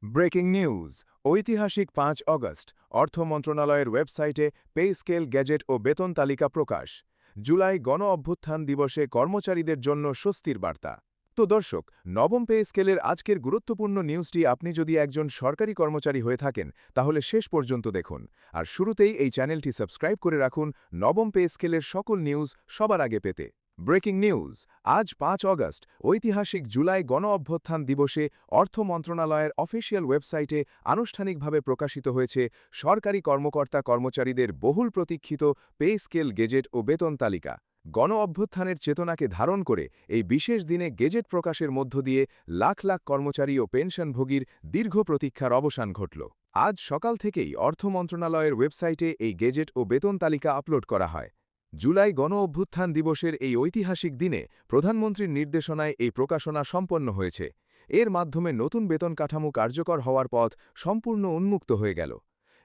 Breaking news ঐতিহাসিক ৫ August অর্থ মন্ত্রণালয়ের ওয়েবসাইটে পে স্কেল গ্যাজেট ও বেতন তালিকা প্রকাশ। জুলাই গণ অভ্যুত্থান দিবসে কর্মচারীদের জন্য স্বস্তির বার্তা। তো দর্শক, নবম পে স্কেলের আজকের গুরুত্বপূর্ণ নিউজটি আপনি যদি একজন সরকারি কর্মচারী হয়ে থাকেন তাহলে শেষ পর্যন্ত দেখুন। আর শুরুতেই এই চ্যানেলটি সাবস্ক্রাইব করে রাখুন নবম পে স্কেলের সকল নিউজ সবার আগে পেতে। ব্রেকিং নিউজ আজ ৫ অগস্ট ঐতিহাসিক জুলাই গণ অভ্যুত্থান দিবসে অর্থ মন্ত্রণালয়ের অফিসিয়াল ওয়েবসাইটে আনুষ্ঠানিকভাবে প্রকাশিত হয়েছে সরকারি কর্মকর্তা কর্মচারীদের বহুল প্রতীক্ষিত পে স্কেল গেজেট ও বেতন তালিকা। গণ অভ্যুত্থানের চেতনাকে ধারণ করে এই বিশেষ দিনে গেজেট প্রকাশের মধ্য দিয়ে লাখ লাখ কর্মচারী ও পেনশনভোগীর দীর্ঘ প্রতীক্ষার অবসান ঘটল। আজ সকাল থেকেই অর্থ মন্ত্রণালয়ের ওয়েবসাইটে এই গেজেট ও বেতন তালিকা আপলোড করা হয়। জুলাই গণ অভ্যুত্থান দিবসের এই ঐতিহাসিক দিনে প্রধানমন্ত্রীর নির্দেশনায় এই প্রকাশনা সম্পন্ন হয়েছে। এর মাধ্যমে নতুন বেতন কাঠামো কার্যকর হওয়ার পথ সম্পূর্ণ উন্মুক্ত হয়ে গেল।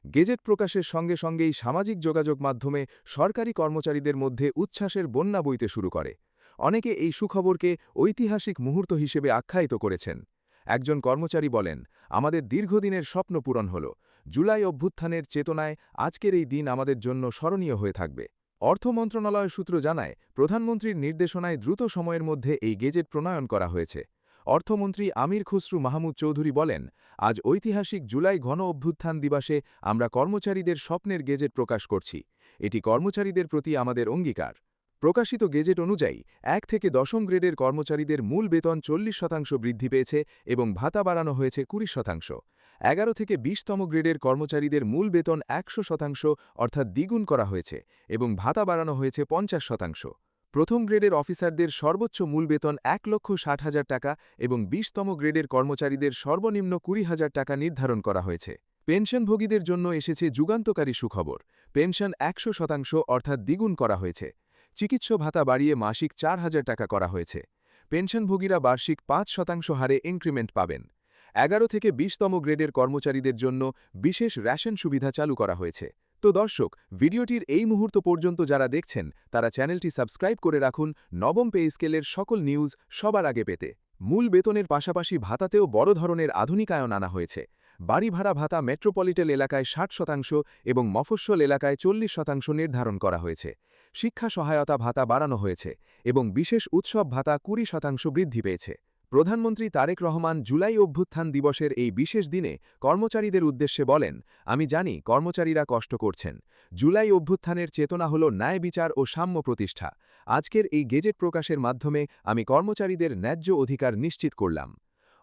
গেজেট প্রকাশের সঙ্গে সঙ্গেই সামাজিক যোগাযোগ মাধ্যমে সরকারি কর্মচারীদের মধ্যে উচ্ছ্বাসের বন্যা বইতে শুরু করে। অনেকে এই সুখবরকে ঐতিহাসিক মুহূর্ত হিসেবে আখ্যায়িত করেছেন। একজন কর্মচারী বলেন, আমাদের দীর্ঘদিনের স্বপ্ন পূরণ হল। জুলাই অভ্যুত্থানের চেতনায় আজকের এই দিন আমাদের জন্য স্মরণীয় হয়ে থাকবে। অর্থ মন্ত্রণালয় সূত্র জানায়, প্রধানমন্ত্রীর নির্দেশনায় দ্রুত সময়ের মধ্যে এই গেজেট প্রণয়ন করা হয়েছে। অর্থমন্ত্রী আমির খুসরু মাহমুদ চৌধুরী বলেন, আজ ঐতিহাসিক জুলাই গণ অভ্যুত্থান দিবসে আমরা কর্মচারীদের স্বপ্নের গেজেট প্রকাশ করছি। এটি কর্মচারীদের প্রতি আমাদের অঙ্গীকার। প্রকাশিত গেজেট অনুযায়ী ১ থেকে ১০ম গ্রেডের কর্মচারীদের মূল বেতন ৪০% বৃদ্ধি পেয়েছে এবং ভাতা বাড়ানো হয়েছে ২০%। ১১ থেকে ২০তম গ্রেডের কর্মচারীদের মূল বেতন ১০০% অর্থাৎ দ্বিগুণ করা হয়েছে এবং ভাতা বাড়ানো হয়েছে ৫০%। প্রথম গ্রেডের অফিসারদের সর্বোচ্চ মূল বেতন ১,৬০,০০০ টাকা এবং ২০তম গ্রেডের কর্মচারীদের সর্বনিম্ন ২০,০০০ টাকা নির্ধারণ করা হয়েছে। পেনশনভোগীদের জন্য এসেছে যুগান্তকারী সুখবর। পেনশন ১০০% অর্থাৎ দ্বিগুণ করা হয়েছে। চিকিৎসা ভাতা বাড়িয়ে মাসিক ৪,০০০ টাকা করা হয়েছে। পেনশনভোগীরা বার্ষিক ৫% হারে ইনক্রিমেন্ট পাবেন। ১১ থেকে ২০তম গ্রেডের কর্মচারীদের জন্য বিশেষ রেশন সুবিধা চালু করা হয়েছে। তো দর্শক, ভিডিওটির এই মুহূর্ত পর্যন্ত যারা দেখছেন তারা চ্যানেলটি সাবস্ক্রাইব করে রাখুন নবম পে স্কেলের সকল নিউজ সবার আগে পেতে। মূল বেতনের পাশাপাশি ভাতাতেও বড় ধরনের আধুনিকায়ন আনা হয়েছে। বাড়ি ভাড়া ভাতা মেট্রোপলিটন এলাকায় ৬০% এবং মফস্বল এলাকায় ৪০% নির্ধারণ করা হয়েছে। শিক্ষা সহায়তা ভাতা বাড়ানো হয়েছে এবং বিশেষ উৎসব ভাতা ২০% বৃদ্ধি পেয়েছে। প্রধানমন্ত্রী তারেক রহমান জুলাই অভ্যুত্থান দিবসের এই বিশেষ দিনে কর্মচারীদের উদ্দেশ্যে বলেন, আমি জানি কর্মচারীরা কষ্ট করছেন। জুলাই অভ্যুত্থানের চেতনা হল ন্যায় বিচার ও সাম্য প্রতিষ্ঠা। আজকের এই গেজেট প্রকাশের মাধ্যমে আমি কর্মচারীদের ন্যায্য অধিকার নিশ্চিত করলাম।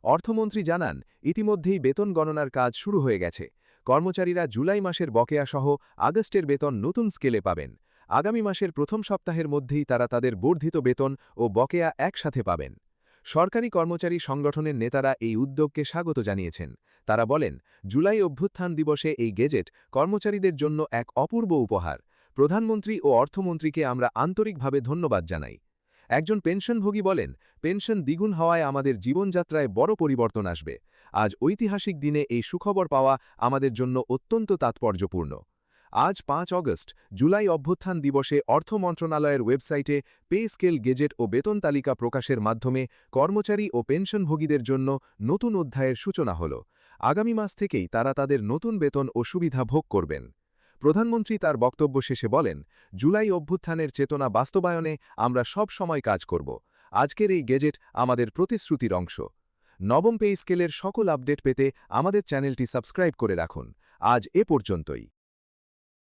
অর্থমন্ত্রী জানান, ইতিমধ্যেই বেতন গণনার কাজ শুরু হয়ে গেছে। কর্মচারীরা জুলাই মাসের বকেয়া সহ আগস্টের বেতন নতুন স্কেলে পাবেন। আগামী মাসের প্রথম সপ্তাহের মধ্যেই তারা তাদের বর্ধিত বেতন ও বকেয়া একসাথে পাবেন। সরকারি কর্মচারী সংগঠনের নেতারা এই উদ্যোগকে স্বাগত জানিয়েছেন। তারা বলেন, জুলাই অভ্যুত্থান দিবসে এই গেজেট কর্মচারীদের জন্য এক অপূর্ব উপহার। প্রধানমন্ত্রী ও অর্থমন্ত্রীকে আমরা আন্তরিকভাবে ধন্যবাদ জানাই। একজন পেনশনভোগী বলেন, পেনশন দ্বিগুণ হওয়ায় আমাদের জীবনযাত্রায় বড় পরিবর্তন আসবে। আজ ঐতিহাসিক দিনে এই সুখবর পাওয়া আমাদের জন্য অত্যন্ত তাৎপর্যপূর্ণ। আজ ৫ অগস্ট জুলাই অভ্যুত্থান দিবসে অর্থ মন্ত্রণালয়ের ওয়েবসাইটে পে স্কেল গেজেট ও বেতন তালিকা প্রকাশের মাধ্যমে কর্মচারী ও পেনশনভোগীদের জন্য নতুন অধ্যায়ের সূচনা হল। আগামী মাস থেকেই তারা তাদের নতুন বেতন ও সুবিধা ভোগ করবেন। প্রধানমন্ত্রী তার বক্তব্য শেষে বলেন, জুলাই অভ্যুত্থানের চেতনা বাস্তবায়নে আমরা সব সময় কাজ করব। আজকের এই গেজেট আমাদের প্রতিশ্রুতির অংশ। নবম পে স্কেলের সকল আপডেট পেতে আমাদের চ্যানেলটি সাবস্ক্রাইব করে রাখুন। আজ এ পর্যন্তই।